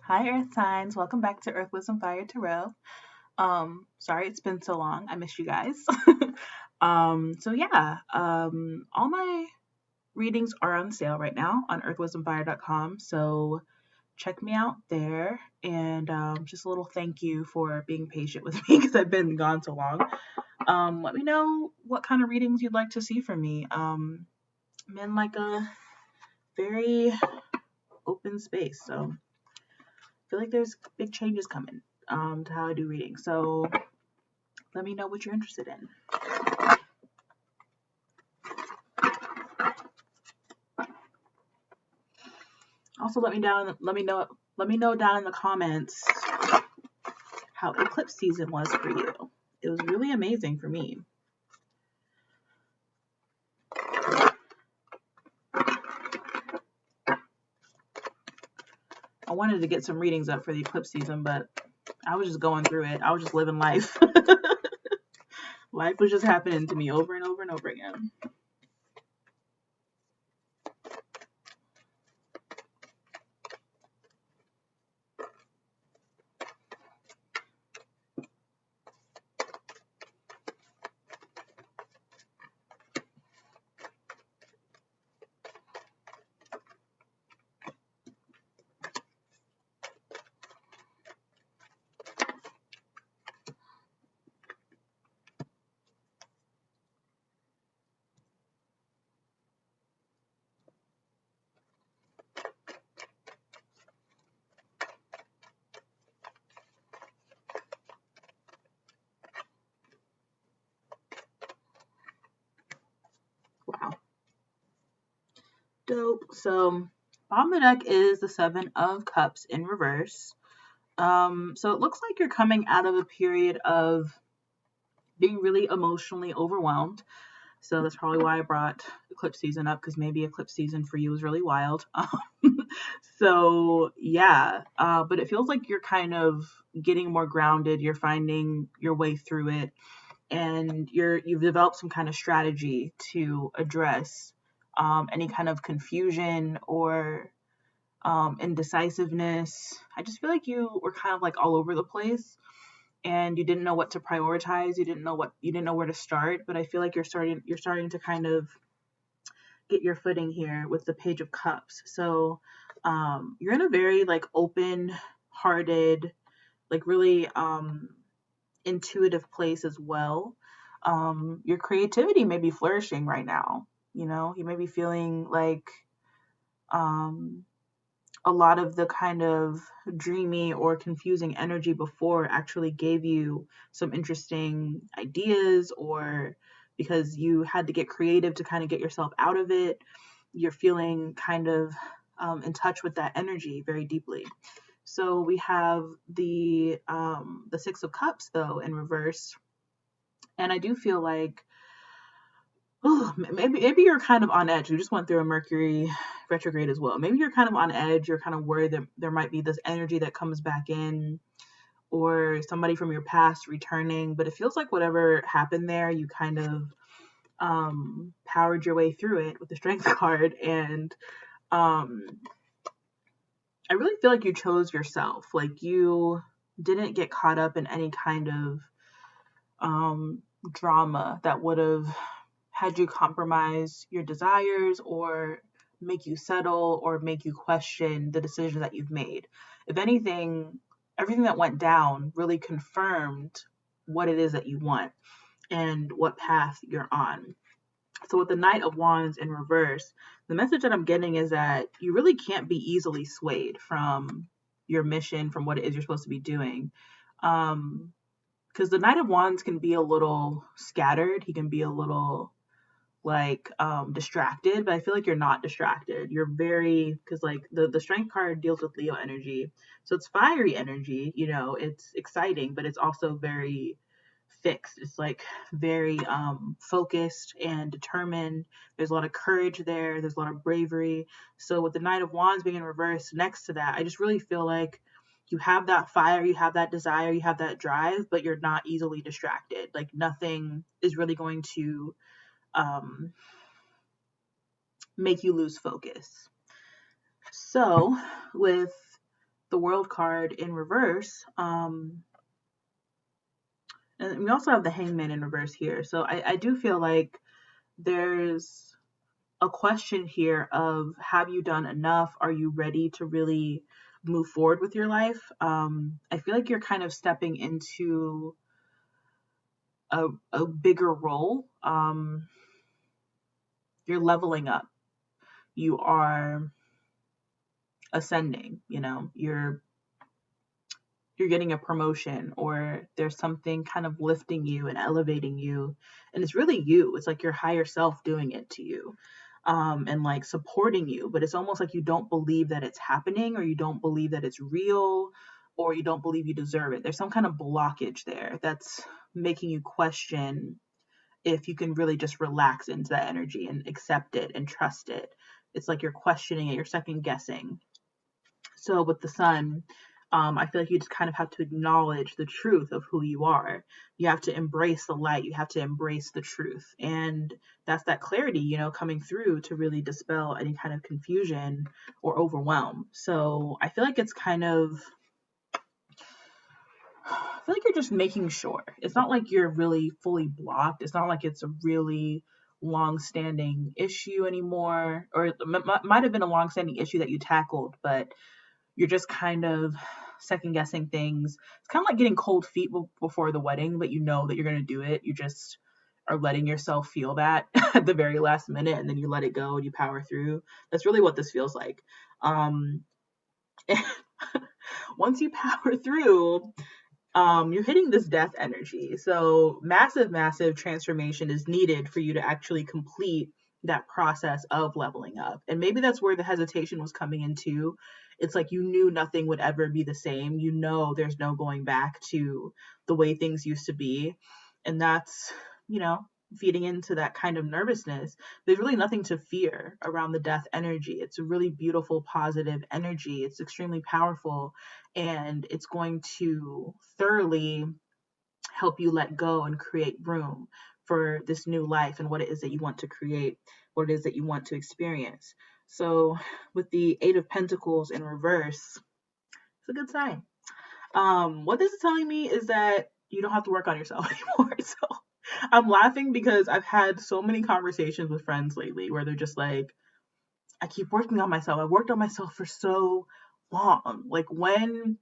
Hi, Earth signs. Welcome back to Earth Wisdom Fire Tarot. Sorry it's been so long. I miss you guys. All my readings are on sale right now on earthwisdomfire.com. So check me out there. And just a little thank you for being patient with me because I've been gone so long. Let me know what kind of readings you'd like to see from me. I'm in like a very open space, so feel like there's big changes coming to how I do reading. So let me know what you're interested in. Also, let me know down in the comments how eclipse season was for you. It was really amazing for me. I wanted to get some readings up for the eclipse season, but I was just going through it. I was just living life. Life was just happening to me over and over and over again. Wow. Dope. So bottom of the deck is the Seven of Cups in reverse. So it looks like you're coming out of a period of being really emotionally overwhelmed. So that's probably why I brought eclipse season up, because maybe eclipse season for you was really wild. But it feels like you're kind of getting more grounded. You're finding your way through it, and you've developed some kind of strategy to address any kind of confusion or indecisiveness. I just feel like you were kind of like all over the place and you didn't know what to prioritize. You didn't know where to start, but I feel like you're starting to kind of get your footing here with the Page of Cups. So you're in a very like open hearted, like really intuitive place as well. Your creativity may be flourishing right now. You may be feeling like um a lot of the kind of dreamy or confusing energy before actually gave you some interesting ideas, or because you had to get creative to kind of get yourself out of it, you're feeling kind of in touch with that energy very deeply. So we have the Six of Cups though in reverse, and I do feel like maybe you're kind of on edge. You just went through a Mercury retrograde as well. Maybe you're kind of on edge. You're kind of worried that there might be this energy that comes back in, or somebody from your past returning. But it feels like whatever happened there, you kind of powered your way through it with the Strength card. And um, I really feel like you chose yourself. Like you didn't get caught up in any kind of drama that would have had you compromise your desires or make you settle or make you question the decisions that you've made. If anything, everything that went down really confirmed what it is that you want and what path you're on. So with the Knight of Wands in reverse, the message that I'm getting is that you really can't be easily swayed from your mission, from what it is you're supposed to be doing. Because the Knight of Wands can be a little scattered. He can be a little like distracted, but I feel like you're not distracted. You're very, because like the Strength card deals with Leo energy, so it's fiery energy. It's exciting, but it's also very fixed. It's like very focused and determined. There's a lot of courage there. There's a lot of bravery. So with the Knight of Wands being in reverse next to that, I just really feel like you have that fire, you have that desire, you have that drive, but you're not easily distracted. Like nothing is really going to um, make you lose focus. So with the World card in reverse, and we also have the Hangman in reverse here. So I do feel like there's a question here of, have you done enough? Are you ready to really move forward with your life? I feel like you're kind of stepping into a bigger role. You're leveling up. You are ascending, you're getting a promotion, or there's something kind of lifting you and elevating you, and it's really you. It's like your higher self doing it to you, and like supporting you, but it's almost like you don't believe that it's happening, or you don't believe that it's real, or you don't believe you deserve it. There's some kind of blockage there that's making you question if you can really just relax into that energy and accept it and trust it. It's like you're questioning it, you're second guessing. So with the sun, I feel like you just kind of have to acknowledge the truth of who you are. You have to embrace the light. You have to embrace the truth. And that's that clarity, coming through to really dispel any kind of confusion or overwhelm. So I feel like it's I feel like you're just making sure. It's not like you're really fully blocked. It's not like it's a really long-standing issue anymore, or it might have been a long-standing issue that you tackled, but you're just kind of second guessing things. It's kind of like getting cold feet before the wedding, but you know that you're going to do it. You just are letting yourself feel that at the very last minute, and then you let it go and you power through. That's really what this feels like. Once you power through, you're hitting this death energy. So massive transformation is needed for you to actually complete that process of leveling up. And maybe that's where the hesitation was coming into. It's like you knew nothing would ever be the same. There's no going back to the way things used to be. And that's, feeding into that kind of nervousness. There's really nothing to fear around the death energy. It's a really beautiful, positive energy. It's extremely powerful, and it's going to thoroughly help you let go and create room for this new life and what it is that you want to create, what it is that you want to experience. So with the Eight of Pentacles in reverse, it's a good sign. What this is telling me is that you don't have to work on yourself anymore. So I'm laughing because I've had so many conversations with friends lately where they're just like, I keep working on myself. I worked on myself for so long. Like, when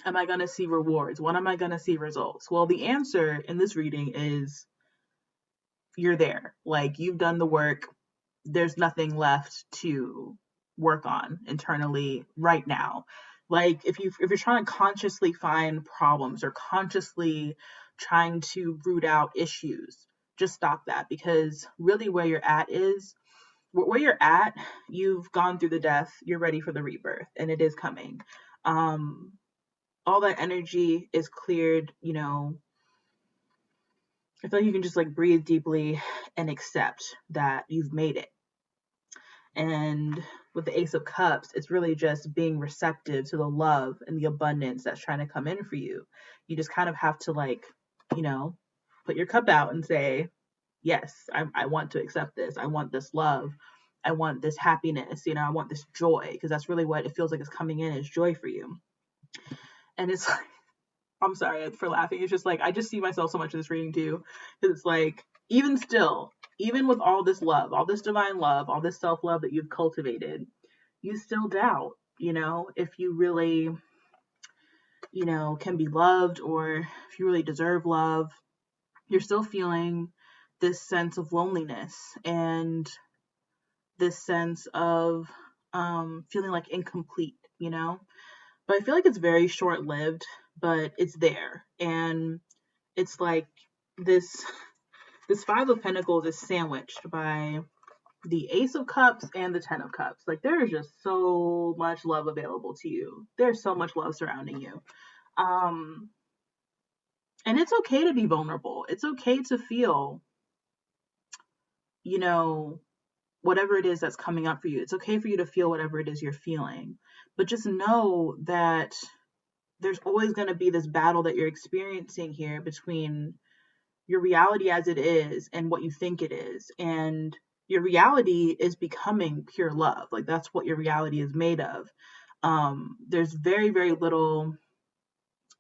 am I going to see rewards? When am I going to see results? Well, the answer in this reading is you're there. Like, you've done the work. There's nothing left to work on internally right now. Like, if you're trying to consciously find problems or consciously trying to root out issues, just stop that, because really where you're at, you've gone through the death, you're ready for the rebirth, and it is coming. All that energy is cleared, I feel like you can just like breathe deeply and accept that you've made it. And with the Ace of Cups, it's really just being receptive to the love and the abundance that's trying to come in for you. You just kind of have to put your cup out and say, yes, I want to accept this. I want this love. I want this happiness. I want this joy, because that's really what it feels like is coming in, is joy for you. And it's like, I'm sorry for laughing. It's just like, I just see myself so much in this reading too. Because it's like, even still, even with all this love, all this divine love, all this self-love that you've cultivated, you still doubt, if you really, can be loved, or if you really deserve love. You're still feeling this sense of loneliness and this sense of feeling like incomplete, But I feel like it's very short-lived, but it's there. And it's like this Five of Pentacles is sandwiched by the Ace of Cups and the Ten of Cups. Like, there is just so much love available to you. There's so much love surrounding you. And it's okay to be vulnerable. It's okay to feel, whatever it is that's coming up for you. It's okay for you to feel whatever it is you're feeling. But just know that there's always going to be this battle that you're experiencing here between your reality as it is and what you think it is. And your reality is becoming pure love. Like, that's what your reality is made of. There's very, very little,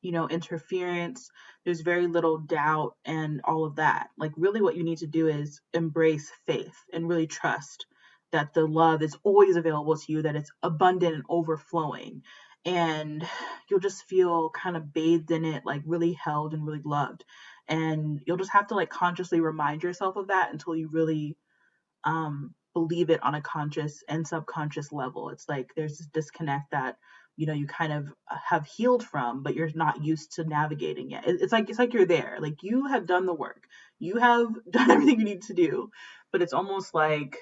interference. There's very little doubt and all of that. Like, really, what you need to do is embrace faith and really trust that the love is always available to you, that it's abundant and overflowing. And you'll just feel kind of bathed in it, like really held and really loved. And you'll just have to like consciously remind yourself of that until you really believe it on a conscious and subconscious level. It's like there's this disconnect that you kind of have healed from, but you're not used to navigating it. It's like you're there, like you have done the work, you have done everything you need to do, but it's almost like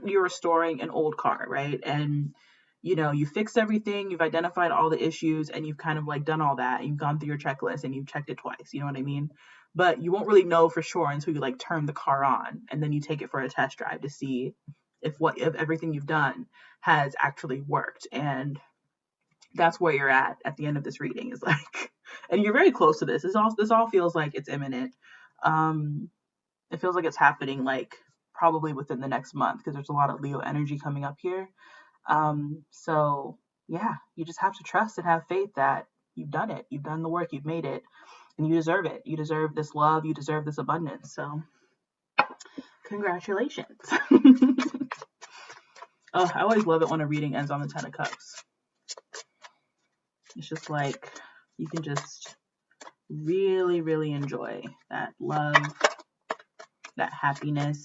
you're restoring an old car, right? And you fixed everything, you've identified all the issues, and you've kind of like done all that, and you've gone through your checklist and you've checked it twice, you know what I mean? But you won't really know for sure until you like turn the car on and then you take it for a test drive to see if everything you've done has actually worked. And that's where you're at the end of this reading, is like, and you're very close to this. This all feels like it's imminent. It feels like it's happening like probably within the next month, because there's a lot of Leo energy coming up here. So yeah, you just have to trust and have faith that you've done it. You've done the work. You've made it, and you deserve it. You deserve this love. You deserve this abundance. So congratulations. Oh, I always love it when a reading ends on the 10 of Cups. It's just like you can just really, really enjoy that love, that happiness.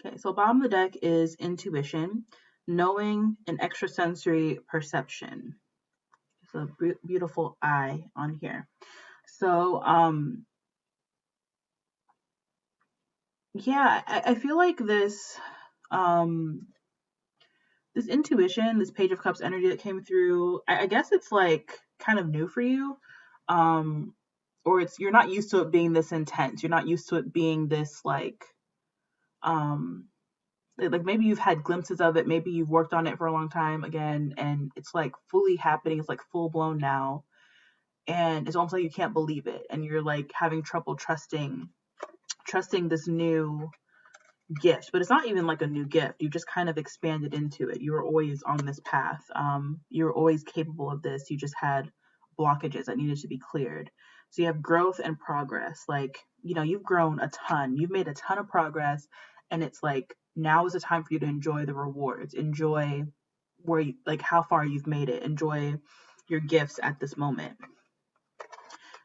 Okay, so bottom of the deck is intuition, knowing, and extrasensory perception. It's a beautiful eye on here. So, yeah, I feel like this intuition, this Page of Cups energy that came through, I guess it's like kind of new for you. Or you're not used to it being this intense. You're not used to it being this like maybe you've had glimpses of it, maybe you've worked on it for a long time again, and it's like fully happening, it's like full blown now. And it's almost like you can't believe it, and you're like having trouble trusting this new gift. But it's not even like a new gift, you just kind of expanded into it. You were always on this path. You were always capable of this, you just had blockages that needed to be cleared. So you have growth and progress. Like, you've grown a ton, you've made a ton of progress, and it's like now is the time for you to enjoy the rewards, enjoy where you, like how far you've made it, enjoy your gifts at this moment.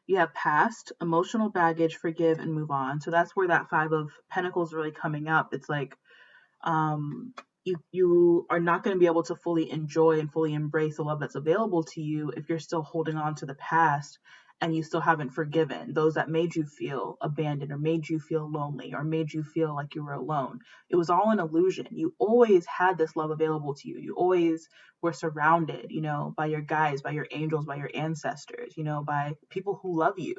You have past, emotional baggage, forgive and move on. So that's where that 5 of Pentacles is really coming up. It's like you are not going to be able to fully enjoy and fully embrace the love that's available to you if you're still holding on to the past and you still haven't forgiven those that made you feel abandoned or made you feel lonely or made you feel like you were alone. It was all an illusion. You always had this love available to you. You always were surrounded, by your guides, by your angels, by your ancestors, by people who love you.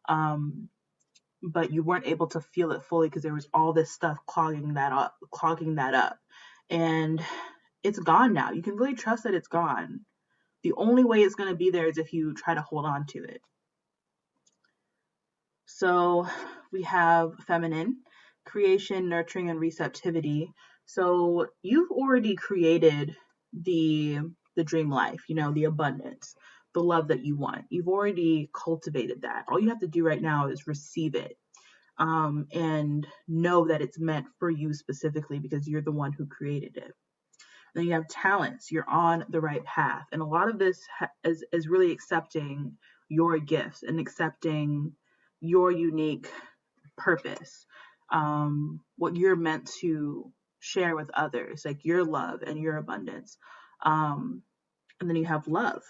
But you weren't able to feel it fully because there was all this stuff clogging that up. And it's gone now. You can really trust that it's gone. The only way it's going to be there is if you try to hold on to it. So we have feminine, creation, nurturing, and receptivity. So you've already created the dream life, the abundance, the love that you want. You've already cultivated that. All you have to do right now is receive it, and know that it's meant for you specifically because you're the one who created it. Then you have talents. You're on the right path. And a lot of this is really accepting your gifts and accepting your unique purpose, what you're meant to share with others, like your love and your abundance. And then you have love,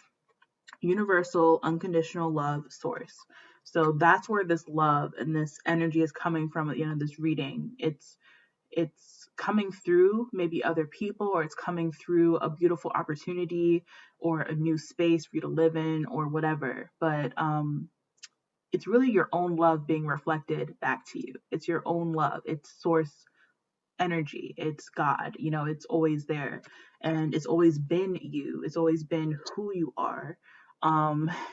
universal, unconditional love source. So that's where this love and this energy is coming from at the end of this reading. It's coming through maybe other people, or it's coming through a beautiful opportunity or a new space for you to live in or whatever. But it's really your own love being reflected back to you. It's your own love. It's source energy. It's God. It's always there, and it's always been you. It's always been who you are.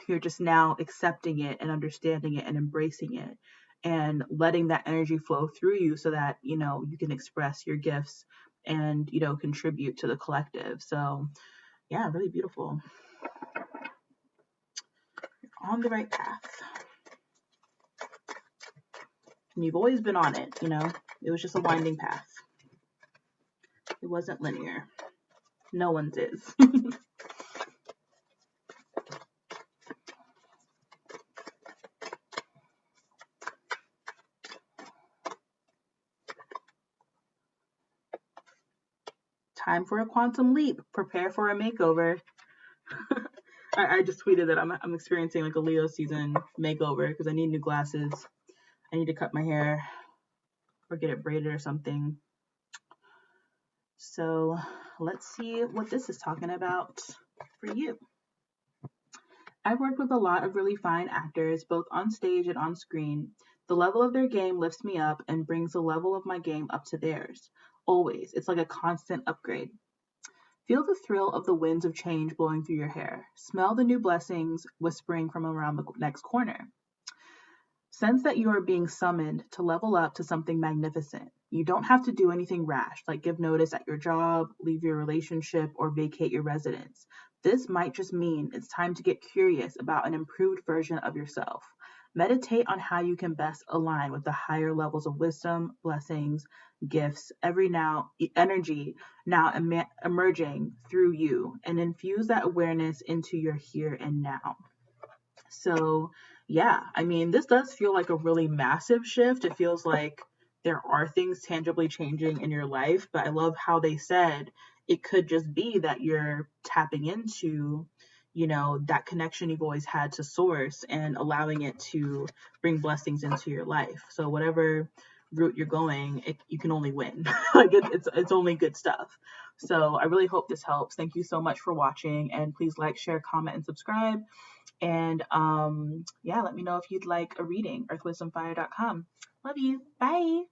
you're just now accepting it and understanding it and embracing it and letting that energy flow through you so that, you can express your gifts and, contribute to the collective. So yeah, really beautiful. On the right path. And you've always been on it, it was just a winding path. It wasn't linear. No one's is. Time for a quantum leap. Prepare for a makeover. I just tweeted that I'm experiencing like a Leo season makeover because I need new glasses. I need to cut my hair or get it braided or something. So let's see what this is talking about for you. I've worked with a lot of really fine actors, both on stage and on screen. The level of their game lifts me up and brings the level of my game up to theirs. Always. It's like a constant upgrade. Feel the thrill of the winds of change blowing through your hair. Smell the new blessings whispering from around the next corner. Sense that you are being summoned to level up to something magnificent. You don't have to do anything rash, like give notice at your job, leave your relationship, or vacate your residence. This might just mean it's time to get curious about an improved version of yourself. Meditate on how you can best align with the higher levels of wisdom, blessings, gifts, energy now emerging through you, and infuse that awareness into your here and now. So yeah, I mean, this does feel like a really massive shift. It feels like there are things tangibly changing in your life, but I love how they said it could just be that you're tapping into, that connection you've always had to source and allowing it to bring blessings into your life. So whatever route you're going, you can only win. Like it's only good stuff. So I really hope this helps. Thank you so much for watching, and please like, share, comment, and subscribe. And yeah, let me know if you'd like a reading, earthwisdomfire.com. Love you. Bye.